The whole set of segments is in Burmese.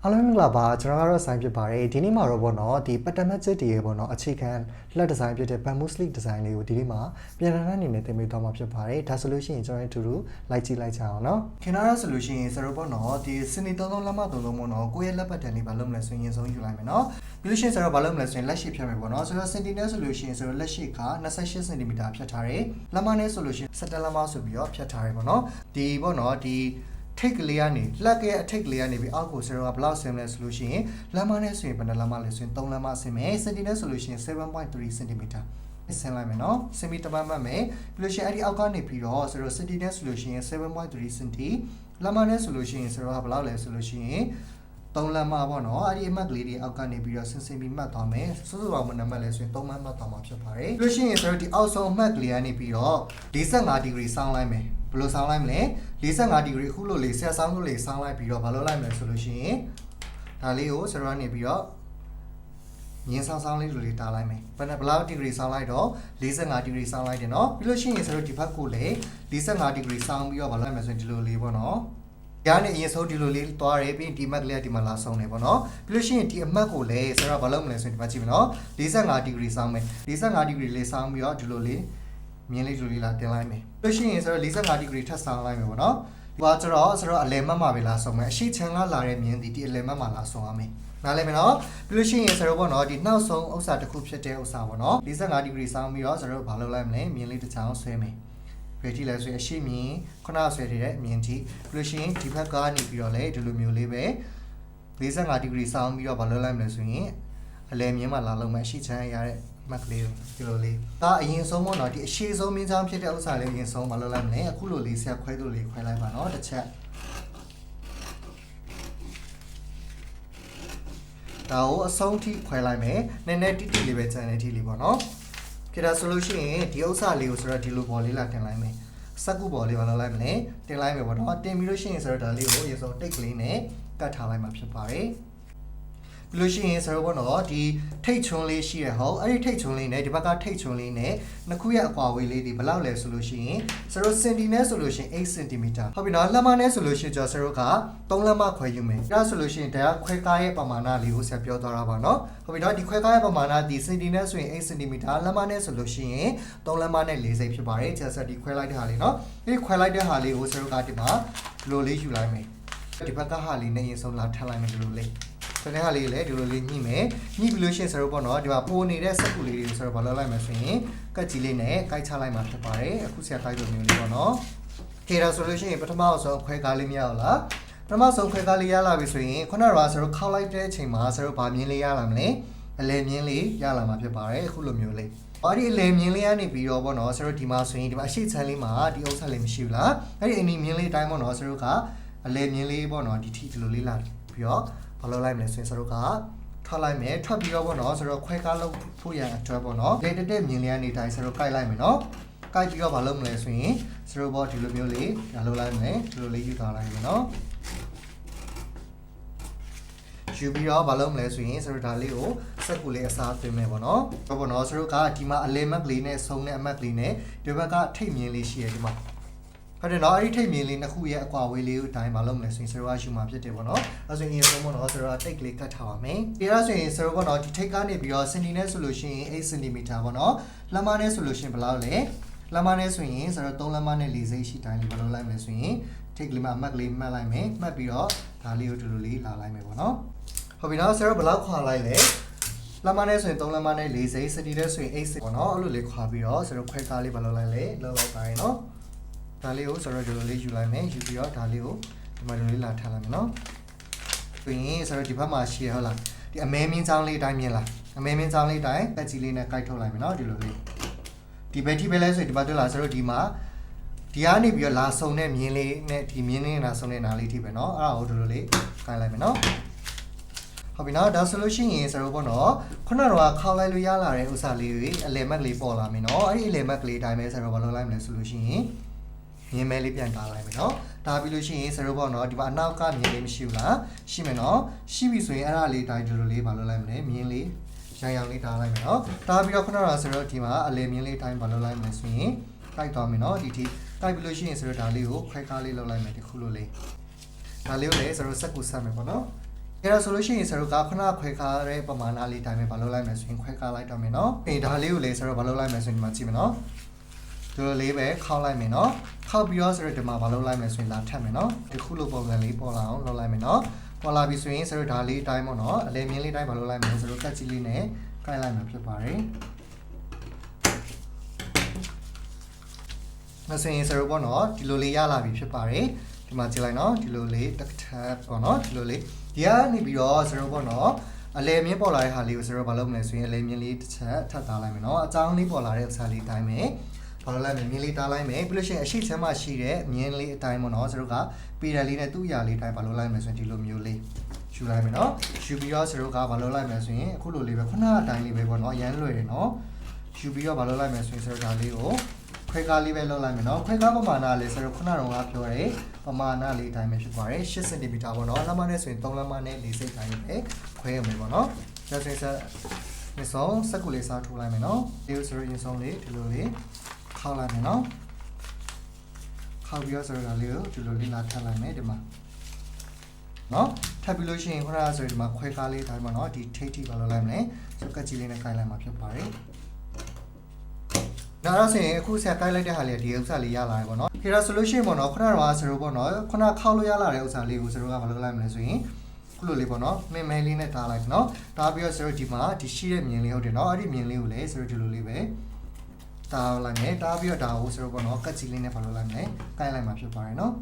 အားလုံးမင်္ဂလာပါကျွန်တော်ကတော့ဆိုင်ဖြစ်ပါတယ်ဒီနေ့မှာတော့ဗောနော်ဒီပတ်တမတ်ချက်တည်းရေဗောနော်အခြေခံလက်ဒီဇိုင်းဖြစ်တဲ့ bamboo sleeve design လေးကိုဒီနေ့မှာပြန်လာတဲ့အနေနဲ့သင်ပေးသွားမှာဖြစ်ပါတယ်ဒါဆိုလို့ရှိရင်ကျွန်တော်တို့အတူတူလိုက်ကြည့်လိုက်ကြအောင်နော်ခင်ဗျားတို့ဆိုလို့ရှိရင်စရောဗောနော်ဒီစနေ33လက်မ33ဗောနော်ကိုယ့်ရဲ့လက်ပတ်တန်လေးဘာလုပ်မလဲဆိုရင်ဆုံးယူလိုက်မယ်နော်ပြီးလို့ရှိရင်စရောဘာလုပ်မလဲဆိုရင်လက်ရှိဖြတ်မယ်ဗောနော်ဆိုတော့စင်တီနဲ့ဆိုလို့ရှိရင်စရောလက်ရှိက28စင်တီမီတာဖြတ်ထားတယ်လက်မနဲ့ဆိုလို့ရှိရင်17လက်မဆိုပြီးတော့ဖြတ်ထားတယ်ဗောနော်ဒီဗောနော်ဒီထိတ်ကလေးကနေလက်ကရဲ့အထိတ်ကလေးကနေပြီးအောက်ကိုဆရာကဘယ်လောက်ဆင်းလဲဆိုလို့ရှိရင်လက်မနဲ့ဆိုရင်ဘယ်နှလက်မလဲဆိုရင်3လက်မဆင်းမယ်စင်တီနဲ့ဆိုလို့ရှိရင်7.3 စင်တီမီတာဆင်းလိုက်မယ်နော်စင်မီတပတ်မှတ်မယ်ပြီးလို့ရှိရင်အဲ့ဒီအောက်ကနေပြီးတော့ဆရာစင်တီနဲ့ဆိုလို့ရှိရင်7.3 စင်တီလက်မနဲ့ဆိုလို့ရှိရင်ဆရာကဘယ်လောက်လဲဆိုလို့ရှိရင်3လက်မပေါ့နော်အဲ့ဒီအမှတ်ကလေးတွေအောက်ကနေပြီးတော့ဆင်းပြီးမှတ်သွားမယ်စုစုပေါင်းဘယ်နှမှတ်လဲဆိုရင်3မှတ်မှတ်သွားမှာဖြစ်ပါတယ်ပြီးလို့ရှိရင်ဆရာဒီအောက်ဆုံးအမှတ်ကလေးကနေပြီးတော့45ဒီဂရီဆောင်းလိုက်မယ်ဘယ်လိုဆောင်းလိုက်မလဲ45ဒီဂရီအခုလို့လေဆရာဆောင်းလို့လေဆောင်းလိုက်ပြီးတော့ဘာလုပ်လိုက်မလဲဆိုလို့ရှိရင်ဒါလေးကိုဆရာကနေပြီးတော့ညင်ဆောင်းလေးလိုလေးတားလိုက်မယ်ဘယ်လောက်ဒီဂရီဆောင်းလိုက်တော့45ဒီဂရီဆောင်းလိုက်တယ်နော်ပြီးလို့ရှိရင်ဆရာဒီဘက်ကိုလေ45ဒီဂရီဆောင်းပြီးတော့ဘာလုပ်လိုက်မလဲဆိုရင်ဒီလိုလေးပေါ့နော်ညာနဲ့အရင်ဆုံးဒီလိုလေးသွားရဲပြီးဒီမက်ကလေးကဒီမှာလာဆုံးနေပေါ့နော်ပြီးလို့ရှိရင်ဒီအမက်ကိုလေဆရာဘာလုပ်မလဲဆိုရင်ဒီမှာကြည့်မယ်နော်45ဒီဂရီဆောင်းမယ်45ဒီဂရီလေးဆောင်းပြီးတော့ဒီလိုလေးမြင်းလေးလိုလေးလာတင်လိုက်မယ်လို့ရှိရင်ဆိုတော့45ဒီဂရီထပ်ဆောင်းလိုက်မယ်ပေါ့နော်ဒီကကျတော့ဆိုတော့အလယ်မတ်မှာပဲလာဆုံးမယ်အရှိချမ်းကလာတဲ့မြင်းဒီအလယ်မတ်မှာလာဆုံးရမယ်နားလည်မယ်နော်ပြီးလို့ရှိရင်ဆိုတော့ပေါ့နော်ဒီနောက်ဆုံးဥစ္စာတစ်ခုဖြစ်တဲ့ဥစ္စာပေါ့နော်45ဒီဂရီဆောင်းပြီးတော့ဆိုတော့ဘာလုပ်လိုက်မလဲမြင်းလေးတစ်ချောင်းဆွဲမယ်ဘယ်ထိလဲဆိုရင်အရှိမြင်းခုနဆွဲတဲ့အမြင်းထိပြီးလို့ရှိရင်ဒီဘက်ကနေပြီးတော့လေဒီလိုမျိုးလေးပဲ45ဒီဂရီဆောင်းပြီးတော့ဘာလုပ်လိုက်မလဲဆိုရင်အလယ်မြင်းမှာလာလုံးမယ်အရှိချမ်းရတဲ့မက်ကလေးဒီလိုလေးဒါအရင်ဆုံးပေါ့နော်ဒီအရှိဆုံးမြင်းချောင်းဖြစ်တဲ့ဥစ္စာလေးအရင်ဆုံးမလုပ်လိုက်မလဲအခုလိုလေးဆက်ခွဲလို့လေးခွဲလိုက်ပါနော်တစ်ချက်ဒါကိုအဆုံးထိခွဲလိုက်မယ်နည်းနည်းတိတိလေးပဲကျန်တဲ့ထိလေးပေါ့နော်ကြဒါဆိုလို့ရှိရင်ဒီဥစ္စာလေးကိုဆိုတော့ဒီလိုဘော်လေးလာတင်လိုက်မယ်စက်ကူဘော်လေးမလုပ်လိုက်မလဲတင်လိုက်မယ်ပေါ့နော်တင်ပြီးလို့ရှိရင်ဆိုတော့ဒါလေးကိုအရင်ဆုံးတိတ်ကလေးနဲ့ကတ်ထားလိုက်မှာဖြစ်ပါတယ်ပြီးလို့ရှိရင်ဆိုတော့နော်ဒီထိတ်ချွန်းလေးရှိရဟောအဲ့ဒီထိတ်ချွန်းလေးနဲ့ဒီဘက်ကထိတ်ချွန်းလေးနဲ့နှစ်ခုရဲ့အကွာဝေးလေးဒီဘယ်လောက်လဲဆိုလို့ရှိရင်ဆိုတော့စင်တီနဲ့ဆိုလို့ရှိရင်8စင်တီမီတာဟုတ်ပြီနော်လက်မနဲ့ဆိုလို့ရှိရင်ကျွန်တော်ဆိုတော့က3လက်မခွဲယူမယ်ဒါဆိုလို့ရှိရင်ဒါကခွဲကားရဲ့ပမာဏလေးကိုဆက်ပြောသွားတာပါနော်ဟုတ်ပြီနော်ဒီခွဲကားရဲ့ပမာဏဒီစင်တီနဲ့ဆိုရင်8စင်တီမီတာလက်မနဲ့ဆိုလို့ရှိရင်3လက်မနဲ့4စိတ်ဖြစ်ပါတယ်ကျဆက်ဒီခွဲလိုက်တဲ့ဟာလေးနော်ဒီခွဲလိုက်တဲ့ဟာလေးကိုဆိုတော့ကဒီမှာလိုလေးယူလိုက်မယ်ဒီဘက်ကဟာလေးနဲ့ရင်ဆုံးလာထပ်လိုက်မယ်ဒီလိုလေးဆိုတဲ့ဟာလေးလည်းဒီလိုလေးညှိမယ်ညှိပြီးလို့ရှိရင်ဆိုတော့ပေါ့နော်ဒီမှာပိုနေတဲ့စက်ကူလေးတွေဆိုတော့ဘာလုပ်လိုက်မလဲဆိုရင်ကတ်ကြီးလေးနဲ့ကိုက်ချလိုက်မှာဖြစ်ပါတယ်အခုဆရာကိုက်လို့မျိုးလေးပေါ့နော်ထေတာဆိုလို့ရှိရင်ပထမဆုံးခွဲကားလေးမရအောင်လားပထမဆုံးခွဲကားလေးရလာပြီဆိုရင်ခုနကဆိုတော့ခောက်လိုက်တဲ့အချိန်မှာဆိုတော့ဗာမြင်းလေးရလာမလဲအလဲမြင်းလေးရလာမှာဖြစ်ပါတယ်အခုလိုမျိုးလေးအဲ့ဒီအလဲမြင်းလေးကနေပြီးတော့ပေါ့နော်ဆိုတော့ဒီမှာဆိုရင်ဒီမှာအရှိချမ်းလေးမှာဒီဥစ္စာလေးမရှိဘူးလားအဲ့ဒီအနီမြင်းလေးအတိုင်းပေါ့နော်ဆိုတော့ကအလဲမြင်းလေးပေါ့နော်ဒီထိဒီလိုလေးလာပြီးတော့ဘာလုပ်လိုက်မလဲဆိုရင်ဆိုတော့ကထွက်လိုက်မယ်ထွက်ပြီးတော့ပေါ့နော်ဆိုတော့ခွဲကားလုပ်ဖို့ရန်အတွက်ပေါ့နော်လေတက်မြင်လေးကနေတိုင်းဆိုတော့ကိုက်လိုက်မယ်နော်ကိုက်ပြီးတော့ဘာလုပ်မလဲဆိုရင်ဆိုတော့ပေါ့ဒီလိုမျိုးလေးဒါလုပ်လိုက်မယ်ဒီလိုလေးယူထားလိုက်မယ်နော်ယူပြီးတော့ဘာလုပ်မလဲဆိုရင်ဆိုတော့ဒါလေးကိုစက်ကူလေးအစားသွင်းမယ်ပေါ့နော်ဟုတ်ပေါ့နော်ဆိုတော့ကဒီမှာအလဲမက်ကလေးနဲ့ဆုံးတဲ့အမက်ကလေးနဲ့ဒီဘက်ကထိတ်မြင်လေးရှိရဒီမှာဟုတ်တယ်နော်အဲ့ဒီထိတ်မြင်လေးနှစ်ခုရဲ့အကွာဝေးလေးကိုအတိုင်းမလုပ်မလဲဆိုရင်ဆရာယူမှာဖြစ်တယ်ပေါ့နော်အဲ့ဆိုရင်ဆုံးပေါ့နော်ဆရာတိတ်ကလေးကတ်ထားပါမယ်ဒီအဲ့ဆိုရင်ဆရာပေါ့နော်ဒီထိတ်ကနေပြီးတော့စင်တီနဲ့ဆိုလို့ရှိရင်8စင်တီမီတာပေါ့နော်လက်မနဲ့ဆိုလို့ရှိရင်ဘယ်လောက်လဲလက်မနဲ့ဆိုရင်ဆရာ3လက်မနဲ့4စိတ်ရှိတိုင်းလေးဘယ်လိုလိုက်မလဲဆိုရင်ထိတ်ကလေးမှာအမှတ်ကလေးမှတ်လိုက်မယ်မှတ်ပြီးတော့ဒါလေးကိုဒီလိုလေးလာလိုက်မယ်ပေါ့နော်ဟုတ်ပြီနော်ဆရာဘယ်လောက်ခွာလိုက်လဲလက်မနဲ့ဆိုရင်3လက်မနဲ့4စိတ်စင်တီနဲ့ဆိုရင်8စိတ်ပေါ့နော်အဲ့လိုလေးခွာပြီးတော့ဆရာခွဲကားလေးဘယ်လိုလိုက်လဲလောက်လိုက်ပါရင်နော်ဒါလေးကိုဆိုတော့ဒီလိုလေးယူလိုက်မယ်ယူပြီးတော့ဒါလေးကိုဒီမှာလိုလေးလာထားလိုက်မယ်နော်ပြီးရင်ဆိုတော့ဒီဘက်မှာရှိရဟုတ်လားဒီအမဲမင်းချောင်းလေးအတိုင်းမြင်လားအမဲမင်းချောင်းလေးအတိုင်းတက်ကြီးလေးနဲ့ကိုက်ထုတ်လိုက်မယ်နော်ဒီလိုလေးဒီဘက်ထိပဲလဲဆိုရင်ဒီဘက်တွေ့လားဆိုတော့ဒီမှာဒီကနေပြီးတော့လာဆုံတဲ့မြင်းလေးနဲ့ဒီမြင်းလေးနဲ့လာဆုံတဲ့နားလေးထိပဲနော်အဲ့ဒါကိုဒီလိုလေးကိုက်လိုက်မယ်နော်ဟုတ်ပြီနော်ဒါဆိုလို့ရှိရင်ဆိုတော့ပေါ့နော်ခုနကတော့ခောက်လိုက်လို့ရလာတဲ့ဥစ္စာလေးတွေအလယ်မက်ကလေးပေါ်လာမယ်နော်အဲ့ဒီအလယ်မက်ကလေးအတိုင်းပဲဆိုတော့ဘာလုပ်လိုက်မလဲဆိုလို့ရှိရင်မြင်းမဲလေးပြန်ကားလိုက်မယ်နော်ဒါပြီးလို့ရှိရင်ဆရာတို့ပေါ့နော်ဒီမှာအနောက်ကမြင်းလေးမရှိဘူးလားရှိမယ်နော်ရှိပြီဆိုရင်အဲ့ဒါလေးတိုင်းဒီလိုလေးမလုပ်လိုက်မလဲမြင်းလေးရောင်ရောင်လေးထားလိုက်မယ်နော်ဒါပြီးတော့ခုနကဆရာတို့ဒီမှာအလေမြင်းလေးတိုင်းမလုပ်လိုက်မလဲဆိုရင်တိုက်သွားမယ်နော်ဒီထိတိုက်ပြီးလို့ရှိရင်ဆရာတို့ဒါလေးကိုခွဲကားလေးလုပ်လိုက်မယ်ဒီခုလိုလေးဒါလေးကိုလည်းဆရာတို့စက်ကူဆက်မယ်ပေါ့နော် ဒါဆိုလို့ရှိရင်ဆရာတို့ကခုနခွဲခါတဲ့ပမာဏလေးတိုင်းပဲမလုပ်လိုက်မယ်ဆိုရင်ခွဲခါလိုက်တော့မယ်နော်ဒီဒါလေးကိုလေဆရာတို့မလုပ်လိုက်မယ်ဆိုရင်ဒီမှာကြည့်မယ်နော်ဒီလိုလေးပဲခောက်လိုက်မယ်နော်ခောက်ပြီးတော့ဆရာတို့ဒီမှာမလုပ်လိုက်မယ်ဆိုရင်လာထပ်မယ်နော်ဒီခုလိုပုံစံလေးပေါ်လာအောင်လုပ်လိုက်မယ်နော်ပေါ်လာပြီဆိုရင်ဆရာတို့ဒါလေးတိုင်းပေါ့နော်အလဲမြင်းလေးတိုင်းမလုပ်လိုက်မယ်ဆရာတို့ကတ်ကြီးလေးနဲ့ကိုက်လိုက်မှာဖြစ်ပါတယ်မစင်ဆရာတို့ပေါ့နော်ဒီလိုလေးရလာပြီဖြစ်ပါတယ်ဒီမှာကြည့်လိုက်နော်ဒီလိုလေးတစ်ထပ်ပေါ့နော်ဒီလိုလေးဒီကနေပြီးတော့ဆရာတို့ပေါ့နော်အလဲမြင်းပေါ်လာတဲ့ဟာလေးကိုဆရာတို့မလုပ်မလဲဆိုရင်အလဲမြင်းလေးတစ်ချက်ထပ်ထားလိုက်မယ်နော်အကြောင်းလေးပေါ်လာတဲ့ဥစ္စာလေးတိုင်းပဲဘာလို့လဲမြင်းလေးတားလိုက်မယ်ပြီးလို့ရှိရင်အရှိချမ်းမှရှိတဲ့မြင်းလေးအတိုင်းပေါ့နော်ဆရာတို့ကပီရယ်လေးနဲ့သူ့အရာလေးတိုင်းဘာလို့လိုက်မယ်ဆိုရင်ဒီလိုမျိုးလေးယူလိုက်မယ်နော်ယူပြီးတော့ဆရာတို့ကဘာလို့လိုက်မယ်ဆိုရင်အခုလိုလေးပဲခုနအတိုင်းလေးပဲပေါ့နော်ရမ်းလွယ်တယ်နော်ယူပြီးတော့ဘာလို့လိုက်မယ်ဆိုရင်ဆရာတို့ဒါလေးကိုခွဲကားလေးပဲလုပ်လိုက်မယ်နော်ခွဲကားပမာဏလေးဆိုတော့ခုနကတော့ပြောတယ်ပမာဏလေးအတိုင်းပဲဖြစ်ပါတယ်8 cm ပေါ့နော်လက်မနဲ့ဆိုရင်3လက်မနဲ့4စိတ်တိုင်းပဲခွဲရမယ်ပေါ့နော်ဒါဆိုရင်ဒီဆုံးစက်ကူလေးစားထိုးလိုက်မယ်နော်ဒီဆိုရင်ရင်ဆုံးလေးဒီလိုလေးခောက်လိုက်မယ်နော်ခောက်ပြီးတော့ဆိုတော့လေးကိုဒီလိုလေးလာထပ်လိုက်မယ်ဒီမှာနော်ထပ်ပြီးလို့ရှိရင်ခုနကဆိုရင်ဒီမှာခွဲကားလေးတိုင်းပေါ့နော်ဒီထိတ်ထိပါလို့လိုက်မယ်စက်ကကြီးလေးနဲ့ကိုင်လိုက်မှာဖြစ်ပါတယ်ဒါတော့ဆိုရင်အခုဆက်ကိုက်လိုက်တဲ့ဟာလေးဒီဥစ္စာလေးရလာတယ်ပေါ့နော်ဒီတော့ solution ပေါ့နော်ခုနကတော့ဆရိုပေါ့နော်ခုနခောက်လို့ရလာတဲ့ဥစ္စာလေးကိုဆရိုကမလုပ်လိုက်မလဲဆိုရင်ခုလိုလေးပေါ့နော်မင်းမဲလေးနဲ့တားလိုက်နော်တားပြီးတော့ဆရိုဒီမှာဒီရှိတဲ့မြင်လေးဟုတ်တယ်နော်အဲ့ဒီမြင်လေးကိုလည်းဆရိုဒီလိုလေးပဲတားလိုက်မယ်တားပြီးတော့ဒါကိုဆရိုပေါ့နော်ကတ်ကြီးလေးနဲ့ပါလုပ်လိုက်မယ်ကိုက်လိုက်မှာဖြစ်ပါတယ်နော်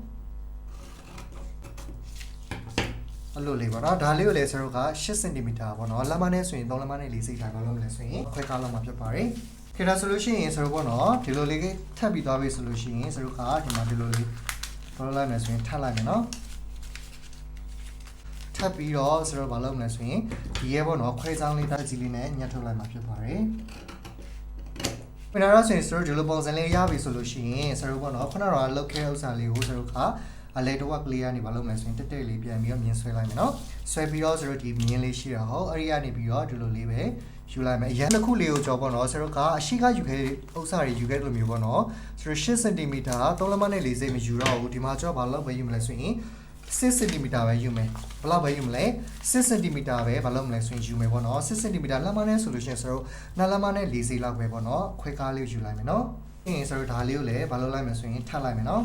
အဲ့လိုလေးပေါ့နော်ဒါလေးကိုလည်းဆရိုက8 cm ပေါ့နော်လက်မနဲ့ဆိုရင်3လက်မနဲ့4စိတ်တိုင်းပါလုပ်မလဲဆိုရင်ခွဲကားလောက်မှာဖြစ်ပါတယ်ခေတ္တဆိုလို့ရှိရင်ဆရာတို့ပေါ့နော်ဒီလိုလေးထပ်ပြီးသွားပြီဆိုလို့ရှိရင်ဆရာတို့ကဒီမှာဒီလိုလေးပေါ်လိုက်မယ်ဆိုရင်ထပ်လိုက်မယ်နော်ထပ်ပြီးတော့ဆရာတို့ဘာလုပ်မလဲဆိုရင်ဒီရဲပေါ့နော်ခွဲဆောင်လေးတက်ကြီးလေးနဲ့ညှက်ထုတ်လိုက်မှာဖြစ်ပါတယ်ပြန်လာတော့ဆိုရင်ဆရာတို့ဒီလိုပုံစံလေးရပြီဆိုလို့ရှိရင်ဆရာတို့ပေါ့နော်ခုနကတော့လုတ်ခဲဥစ္စာလေးကိုဆရာတို့ကအလဲတော့ကလေးကနေဘာလုပ်မလဲဆိုရင်တက်တက်လေးပြန်ပြီးတော့မြင်ဆွဲလိုက်မယ်နော်ဆွဲပြီးတော့ဆရာတို့ဒီမြင်လေးရှိတာဟောအဲ့ဒီကနေပြီးတော့ဒီလိုလေးပဲယူလိုက်မယ်အရင်တစ်ခုလေးကိုကြောပေါ့နော်ဆရာတို့ကအရှိကယူခဲ့ဥစ္စာတွေယူခဲ့လို့မျိုးပေါ့နော်ဆရာ8 cm 3လက်မနဲ့4စိတ်မယူတော့ဘူးဒီမှာကြောဘာလို့ပဲယူမလဲဆိုရင်6 cm ပဲယူမယ်ဘယ်လောက်ပဲယူမလဲ6 cm ပဲဘာလို့မလဲဆိုရင်ယူမယ်ပေါ့နော်6 cm လက်မနဲ့ဆိုလို့ရှိရင်ဆရာတို့နှစ်လက်မနဲ့4စိတ်လောက်ပဲပေါ့နော်ခွဲကားလေးယူလိုက်မယ်နော်ပြီးရင်ဆရာတို့ဒါလေးကိုလည်းဘာလို့လိုက်မယ်ဆိုရင်ထပ်လိုက်မယ်နော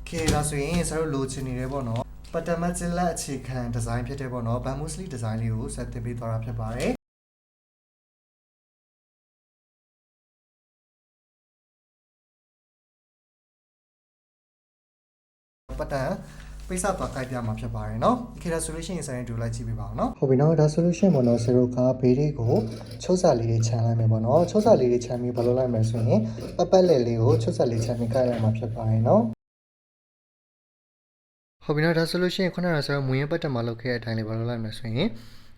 ်ခေဒါဆိုရင်ဆရာတို့လိုချင်နေတယ်ပေါ့နော်ပတမကျလက်အခြေခံဒီဇိုင်းဖြစ်တဲ့ပေါ့နော် bamboo sleeve ဒီဇိုင်းလေးကိုဆက်တင်ပေးသွားတာဖြစ်ပါတယ်ပတန်ပိတ်ဆက်သွားကိုက်ပြမှာဖြစ်ပါတယ်เนาะခေတ္တ solution ရေးဆိုင်ရင်တူလိုက်ကြည့်ပေးပါအောင်เนาะဟုတ်ပြီเนาะဒါ solution ပေါ့เนาะဆရာတို့ကဘေးလေးကိုချုပ်စာလေးတွေခြံလိုက်မယ်ပေါ့เนาะချုပ်စာလေးတွေခြံပြီးဘာလုပ်လိုက်မလဲဆိုရင်ပတ်လက်လေးကိုချုပ်စာလေးခြံပြီးကိုက်လိုက်မှာဖြစ်ပါတယ်เนาะဟုတ်ပြီเนาะဒါ solution ခုနကဆရာတို့မူရင်းပတ်တက်မှာလုပ်ခဲ့တဲ့အတိုင်းလေးဘာလုပ်လိုက်မလဲဆိုရင်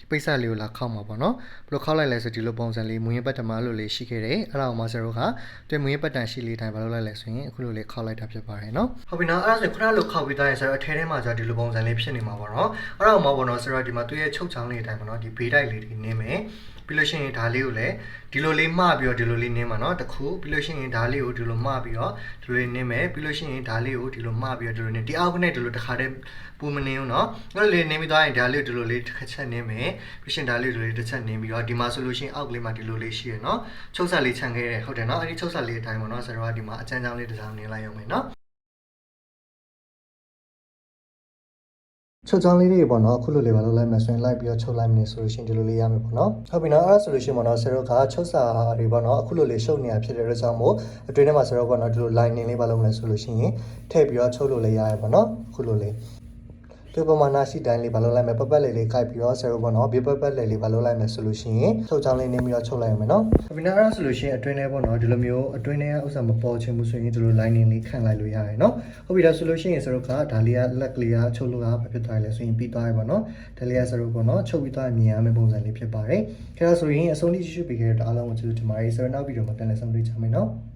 ဒီပိတ်ဆက်လေးကိုလာခောက်မှာပေါ့နော်ဘယ်လိုခောက်လိုက်လဲဆိုဒီလိုပုံစံလေးမူရင်းပတ်တက်မှာလို့လေးရှိခဲ့တယ်အဲ့ဒါကိုမှဆရာတို့ကတွဲမူရင်းပတ်တန်ရှိလေးတိုင်းဘာလုပ်လိုက်လဲဆိုရင်အခုလိုလေးခောက်လိုက်တာဖြစ်ပါတယ်နော်ဟုတ်ပြီနော်အဲ့ဒါဆိုခုနလိုခောက်ပြီးသားရင်ဆရာတို့အထဲထဲမှာကျဒီလိုပုံစံလေးဖြစ်နေမှာပေါ့နော်အဲ့ဒါကိုမှပေါ့နော်ဆရာတို့ဒီမှာသူ့ရဲ့ချုပ်ချောင်းလေးအတိုင်းပေါ့နော်ဒီဘေးတိုက်လေးတွေနင်းမယ်ပြီးလို့ရှိရင်ဒါလေးကိုလည်းဒီလိုလေးမှားပြီးတော့ဒီလိုလေးနင်းမှာเนาะတခုပြီးလို့ရှိရင်ဒါလေးကိုဒီလိုမှားပြီးတော့ဒီလိုလေးနင်းမယ်ပြီးလို့ရှိရင်ဒါလေးကိုဒီလိုမှားပြီးတော့ဒီလိုနင်းဒီအောက်ကနေဒီလိုတစ်ခါတည်းပူမနင်းဘူးเนาะအဲ့လိုလေးနင်းပြီးသွားရင်ဒါလေးကိုဒီလိုလေးတစ်ချက်နင်းမယ်ပြီးရှင်ဒါလေးဒီလိုလေးတစ်ချက်နင်းပြီးတော့ဒီမှာဆိုလို့ရှိရင်အောက်ကလေးမှာဒီလိုလေးရှိရเนาะချုပ်ဆက်လေးခြံခဲ့တယ်ဟုတ်တယ်เนาะအဲ့ဒီချုပ်ဆက်လေးအတိုင်းပေါ့เนาะဆရာကဒီမှာအချမ်းချောင်းလေးတစ်စောင်းနင်းလိုက်ရုံပဲเนาะချုပ်ချောင်းလေးတွေပေါ့နော်အခုလိုလေးပါလုပ်လိုက်မယ်ဆိုရင်လိုက်ပြီးတော့ချုပ်လိုက်မယ်ဆိုလို့ရှိရင်ဒီလိုလေးရမယ်ပေါ့နော်ဟုတ်ပြီနော်အဲ့ဒါဆိုလို့ရှိရင်ပေါ့နော်ဆရာတို့ကချုပ်စာတွေပေါ့နော်အခုလိုလေးရှုပ်နေတာဖြစ်တဲ့အတွက်ကြောင့်မို့အတွင်းထဲမှာဆရာတို့ပေါ့နော်ဒီလို lining လေးပါလုပ်မယ်ဆိုလို့ရှိရင်ထည့်ပြီးတော့ချုပ်လို့လေးရရပေါ့နော်အခုလိုလေးဒီပမာဏရှိတိုင်းလေးဘာလုပ်လိုက်မယ်ပတ်လေးလေးကိုက်ပြီးတော့ဆရာတို့ပေါ့နော်ဘေးပတ်လေးလေးဘာလုပ်လိုက်မယ်ဆိုလို့ရှိရင်ချုပ်ချောင်းလေးနင်းပြီးတော့ချုပ်လိုက်ရမယ်နော်ဟုတ်ပြီနော်အဲ့ဒါဆိုလို့ရှိရင်အတွင်းထဲပေါ့နော်ဒီလိုမျိုးအတွင်းထဲကဥစ္စာမပေါ်ချင်ဘူးဆိုရင်ဒီလို lining လေးခန့်လိုက်လို့ရတယ်နော်ဟုတ်ပြီဒါဆိုလို့ရှိရင်ဆရာတို့ကဒါလေးကလက်ကလေးကချုပ်လို့ကဘာဖြစ်သွားလဲဆိုရင်ပြီးသွားပြီပေါ့နော်ဒါလေးကဆရာတို့ပေါ့နော်ချုပ်ပြီးသွားမြင်ရမယ့်ပုံစံလေးဖြစ်ပါတယ်ဒါဆိုရင်အဆုံးထိရှိရှိပေးခဲ့တဲ့အားလုံးကိုကျေးဇူးတင်ပါတယ်ဆရာနောက်ဗီဒီယိုမှာပြန်လည်ဆုံတွေ့ကြမယ်နော်